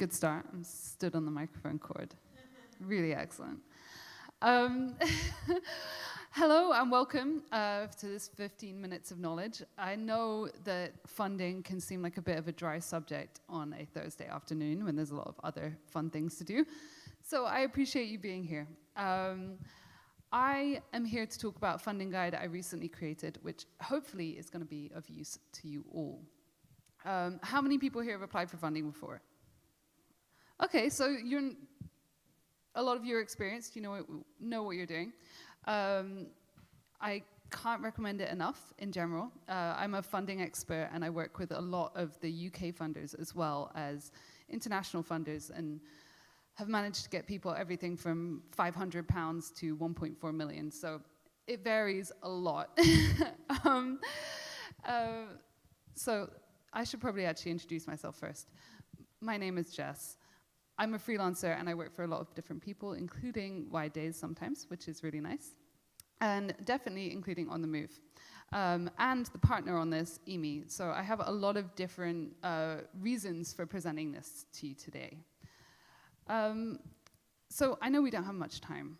Good start. I'm stood on the microphone cord. Really excellent. Hello and welcome to this 15 minutes of knowledge. I know that funding can seem like a bit of a dry subject on a Thursday afternoon when there's a lot of other fun things to do. So I appreciate you being here. I am here to talk about a funding guide I recently created, which hopefully is going to be of use to you all. How many people here have applied for funding before? Okay, so a lot of you are experienced, you know what you're doing. I can't recommend it enough in general. I'm a funding expert and I work with a lot of the UK funders as well as international funders and have managed to get people everything from £500 to 1.4 million. So it varies a lot. So I should probably actually introduce myself first. My name is Jess. I'm a freelancer and I work for a lot of different people, including wide days sometimes, which is really nice. And definitely including on the move. And the partner on this, Emi. So I have a lot of different reasons for presenting this to you today. So I know we don't have much time.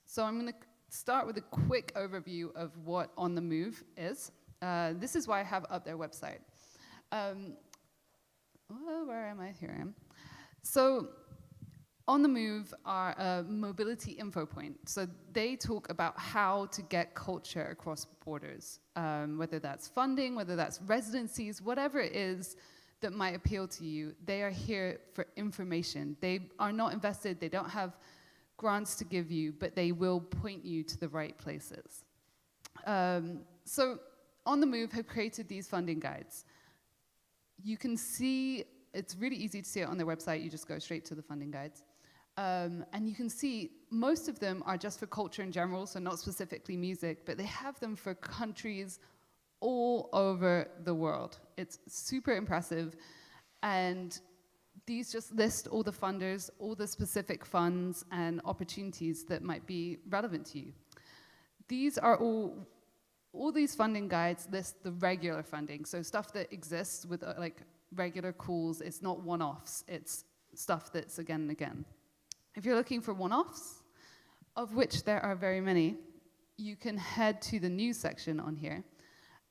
So I'm going to start with a quick overview of what On the Move is. This is why I have up their website. Where am I? Here I am. So On the Move are a mobility info point. So they talk about how to get culture across borders, whether that's funding, whether that's residencies, whatever it is that might appeal to you. They are here for information. They are not invested, they don't have grants to give you, but they will point you to the right places. So On the Move have created these funding guides. You can see, it's really easy to see it on their website. You just go straight to the funding guides. And you can see most of them are just for culture in general, so not specifically music, but they have them for countries all over the world. It's super impressive. And these just list all the funders, all the specific funds and opportunities that might be relevant to you. These are all these funding guides list the regular funding, so stuff that exists with like regular calls. It's not one-offs, it's stuff that's again and again. If you're looking for one-offs, of which there are very many, you can head to the news section on here,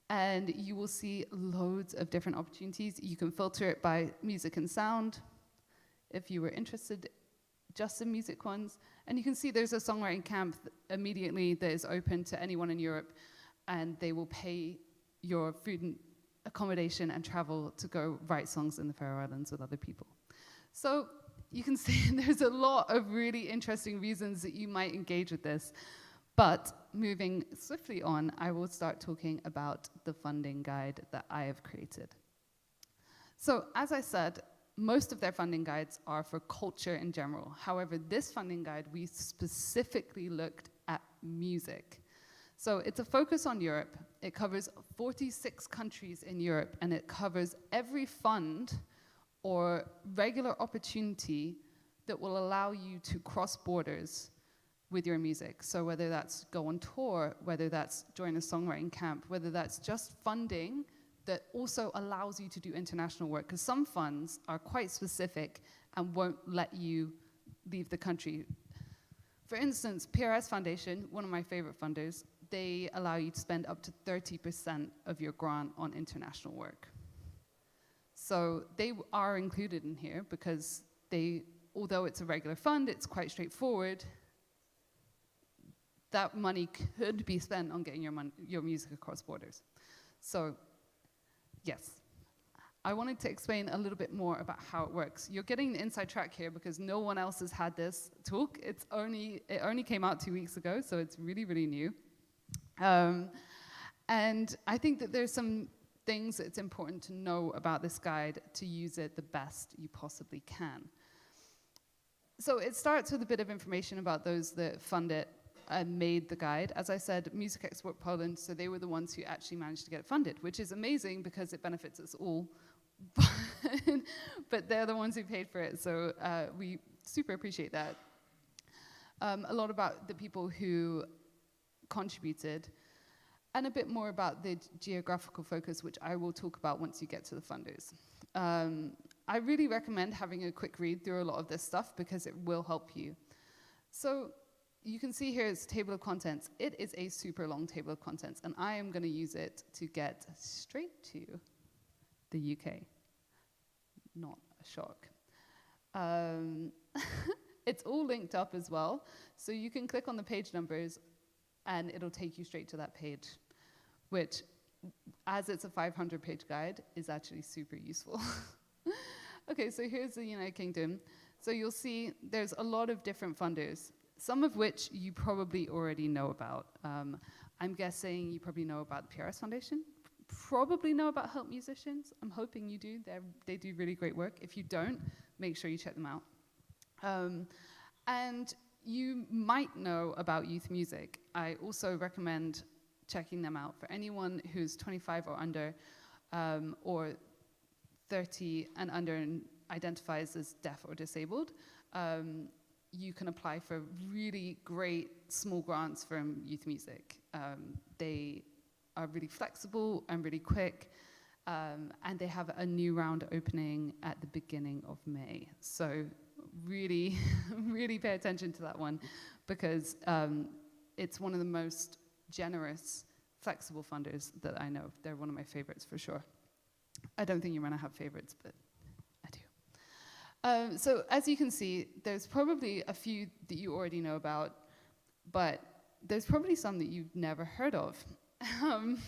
and you will see loads of different opportunities. You can filter it by music and sound, if you were interested just in music ones. And you can see there's a songwriting camp immediately that is open to anyone in Europe, and they will pay your food and accommodation and travel to go write songs in the Faroe Islands with other people. So you can see there's a lot of really interesting reasons that you might engage with this. But moving swiftly on, I will start talking about the funding guide that I have created. So as I said, most of their funding guides are for culture in general. However, this funding guide, we specifically looked at music. So it's a focus on Europe. It covers 46 countries in Europe, and it covers every fund or regular opportunity that will allow you to cross borders with your music. So whether that's go on tour, whether that's join a songwriting camp, whether that's just funding that also allows you to do international work, because some funds are quite specific and won't let you leave the country. For instance, PRS Foundation, one of my favorite funders, they allow you to spend up to 30% of your grant on international work. So they are included in here because although it's a regular fund, it's quite straightforward. That money could be spent on getting your music across borders. So, yes. I wanted to explain a little bit more about how it works. You're getting the inside track here because no one else has had this talk. It only came out 2 weeks ago, so it's really, really new. And I think that there's some things that it's important to know about this guide to use it the best you possibly can. So it starts with a bit of information about those that fund it and made the guide. As I said, Music Export Poland, so they were the ones who actually managed to get it funded, which is amazing because it benefits us all. But they're the ones who paid for it, so we super appreciate that. A lot about the people who contributed, and a bit more about the geographical focus, which I will talk about once you get to the funders. I really recommend having a quick read through a lot of this stuff because it will help you. So you can see here it's table of contents. It is a super long table of contents, and I am going to use it to get straight to the UK. Not a shock. It's all linked up as well, so you can click on the page numbers and it'll take you straight to that page, which, as it's a 500-page guide, is actually super useful. Okay, so here's the United Kingdom. So you'll see there's a lot of different funders, some of which you probably already know about. I'm guessing you probably know about the PRS Foundation, probably know about Help Musicians. I'm hoping you do. They do really great work. If you don't, make sure you check them out. And you might know about youth music. I also recommend checking them out. For anyone who's 25 or under, or 30 and under and identifies as deaf or disabled, you can apply for really great small grants from youth music. They are really flexible and really quick, and they have a new round opening at the beginning of May. So really, really pay attention to that one, because it's one of the most generous, flexible funders that I know. They're one of my favorites for sure. I don't think you're going to have favorites, but I do. So as you can see, there's probably a few that you already know about, but there's probably some that you've never heard of. And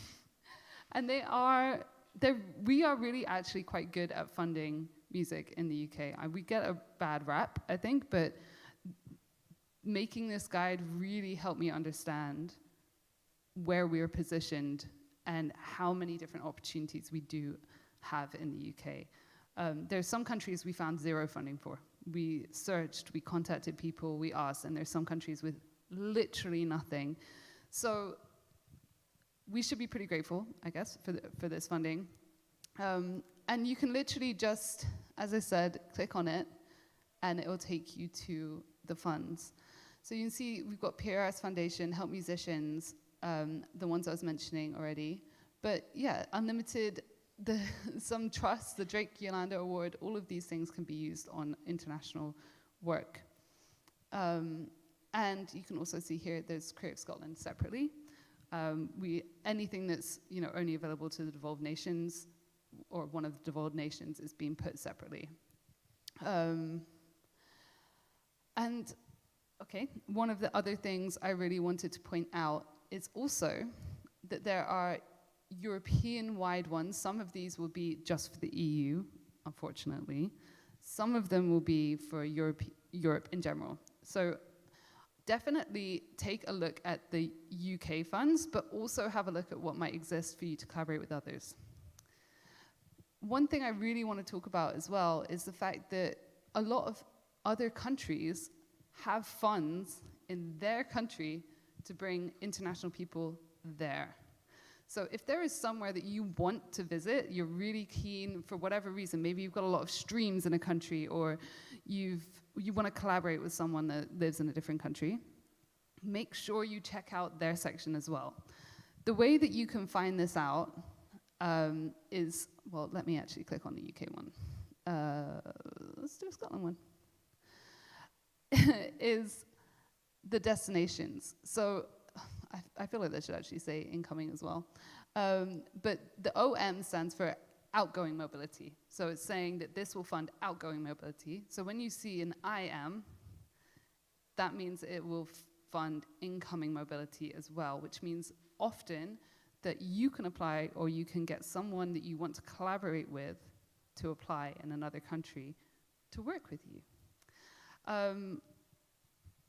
we are really actually quite good at funding music in the UK. We get a bad rap, I think, but making this guide really helped me understand where we're positioned and how many different opportunities we do have in the UK. There's some countries we found zero funding for. We searched, we contacted people, we asked, and there's some countries with literally nothing. So we should be pretty grateful, I guess, for this funding. And you can literally just, as I said, click on it, and it will take you to the funds. So you can see we've got PRS Foundation, Help Musicians, the ones I was mentioning already. But yeah, unlimited, some trusts, the Drake Yolanda Award, all of these things can be used on international work. And you can also see here, there's Creative Scotland separately. Anything that's only available to the devolved nations or one of the devolved nations is being put separately. And okay, one of the other things I really wanted to point out is also that there are European-wide ones. Some of these will be just for the EU, unfortunately. Some of them will be for Europe in general. So definitely take a look at the UK funds, but also have a look at what might exist for you to collaborate with others. One thing I really want to talk about as well is the fact that a lot of other countries have funds in their country to bring international people there. So if there is somewhere that you want to visit, you're really keen for whatever reason, maybe you've got a lot of streams in a country, or you want to collaborate with someone that lives in a different country, make sure you check out their section as well. The way that you can find this out is, well, let me actually click on the UK one. Let's do a Scotland one. Is the destinations. So I feel like they should actually say incoming as well. But the OM stands for outgoing mobility. So it's saying that this will fund outgoing mobility. So when you see an IM, that means it will fund incoming mobility as well, which means often that you can apply, or you can get someone that you want to collaborate with to apply in another country to work with you.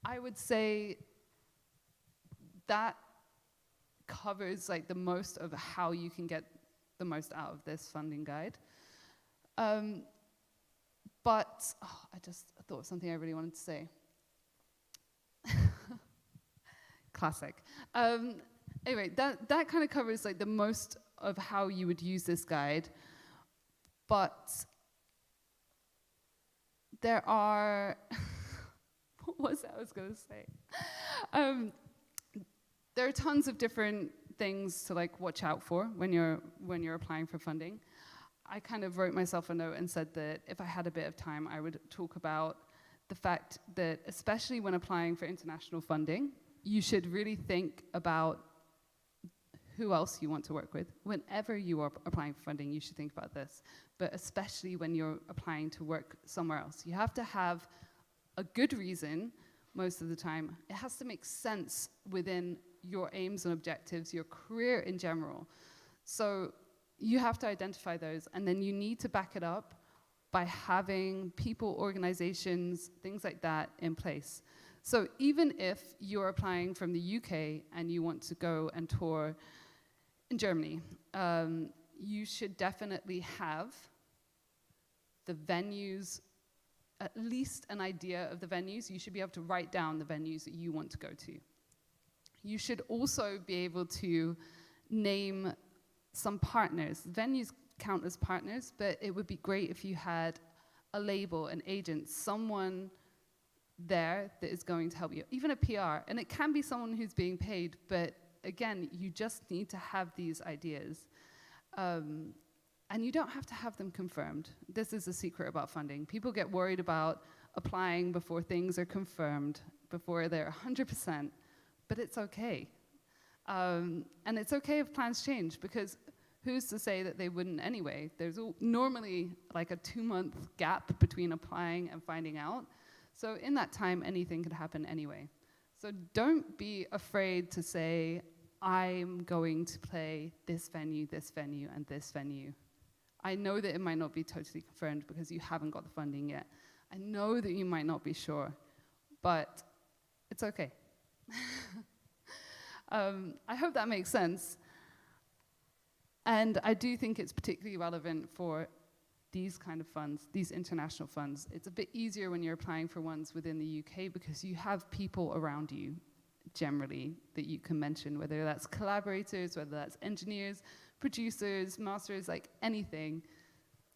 I would say that covers like the most of how you can get the most out of this funding guide. But I just thought of something I really wanted to say. Classic. Anyway, that kind of covers like the most of how you would use this guide. But there are, what was it I was going to say? There are tons of different things to like watch out for when you're applying for funding. I kind of wrote myself a note and said that if I had a bit of time, I would talk about the fact that, especially when applying for international funding, you should really think about who else you want to work with. Whenever you are applying for funding, you should think about this, but especially when you're applying to work somewhere else. You have to have a good reason most of the time. It has to make sense within your aims and objectives, your career in general. So you have to identify those, and then you need to back it up by having people, organizations, things like that in place. So even if you're applying from the UK and you want to go and tour in Germany, you should definitely have the venues, at least an idea of the venues. You should be able to write down the venues that you want to go to. You should also be able to name some partners. Venues count as partners, but it would be great if you had a label, an agent, someone there that is going to help you, even a PR. And it can be someone who's being paid, but again, you just need to have these ideas. And you don't have to have them confirmed. This is the secret about funding. People get worried about applying before things are confirmed, before they're 100%, but it's okay. And it's okay if plans change, because who's to say that they wouldn't anyway? There's normally like a 2-month gap between applying and finding out. So in that time, anything could happen anyway. So don't be afraid to say, I'm going to play this venue, and this venue. I know that it might not be totally confirmed because you haven't got the funding yet. I know that you might not be sure, but it's okay. I hope that makes sense. And I do think it's particularly relevant for these kind of funds, these international funds. It's a bit easier when you're applying for ones within the UK because you have people around you, generally, that you can mention, whether that's collaborators, whether that's engineers, producers, masters, like anything.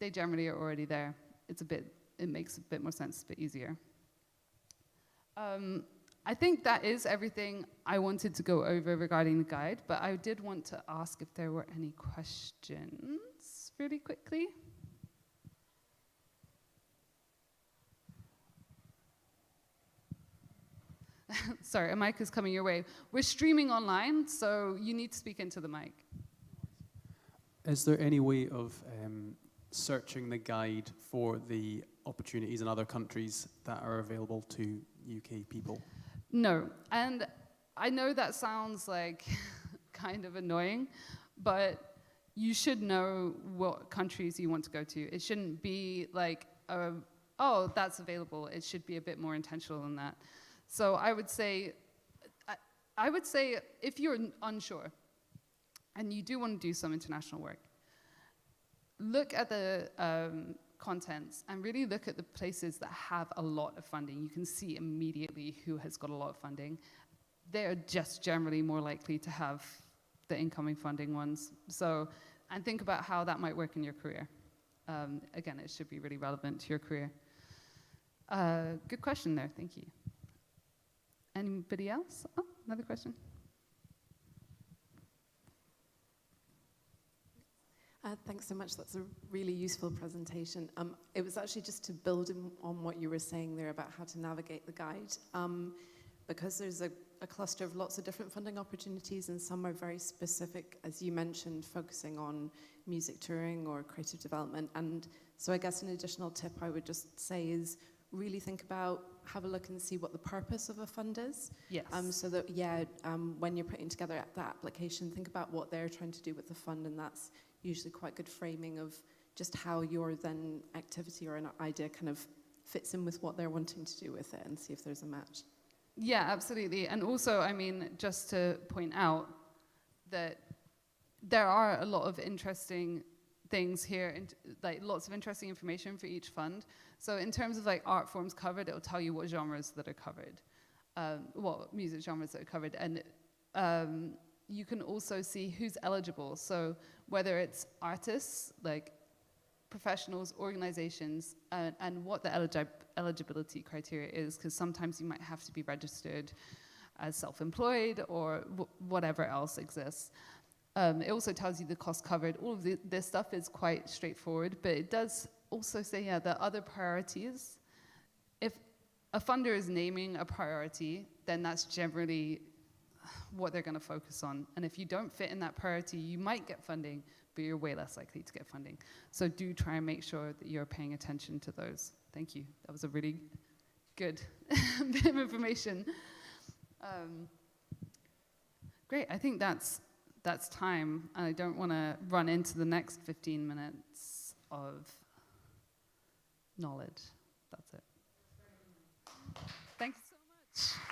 They generally are already there. It makes a bit more sense, a bit easier. I think that is everything I wanted to go over regarding the guide, but I did want to ask if there were any questions really quickly. Sorry, a mic is coming your way. We're streaming online, so you need to speak into the mic. Is there any way of searching the guide for the opportunities in other countries that are available to UK people? No, and I know that sounds like kind of annoying, but you should know what countries you want to go to. It shouldn't be like, oh, that's available. It should be a bit more intentional than that. So I would say if you're unsure and you do want to do some international work, look at the contents and really look at the places that have a lot of funding. You can see immediately who has got a lot of funding. They're just generally more likely to have the incoming funding ones. So, and think about how that might work in your career. Again, it should be really relevant to your career. Good question there, thank you. Anybody else? Oh, another question. Thanks so much. That's a really useful presentation. It was actually just to build on what you were saying there about how to navigate the guide. Because there's a cluster of lots of different funding opportunities, and some are very specific, as you mentioned, focusing on music touring or creative development. And so I guess an additional tip I would just say is really think about, have a look and see what the purpose of a fund is. Yes. So that, when you're putting together the application, think about what they're trying to do with the fund, and that's usually quite good framing of just how your then activity or an idea kind of fits in with what they're wanting to do with it, and see if there's a match. Yeah, absolutely. And also, I mean, just to point out that there are a lot of interesting things here, and like lots of interesting information for each fund. So in terms of like art forms covered, it'll tell you what genres that are covered, what music genres that are covered. And you can also see who's eligible. So whether it's artists, like professionals, organizations, and what the eligibility criteria is, because sometimes you might have to be registered as self-employed or whatever else exists. It also tells you the cost covered. All of this stuff is quite straightforward, but it does also say, yeah, the other priorities. If a funder is naming a priority, then that's generally what they're going to focus on. And if you don't fit in that priority, you might get funding, but you're way less likely to get funding. So do try and make sure that you're paying attention to those. Thank you. That was a really good bit of information. Great. I think that's time. I don't want to run into the next 15 minutes of knowledge. That's it. Thank you so much.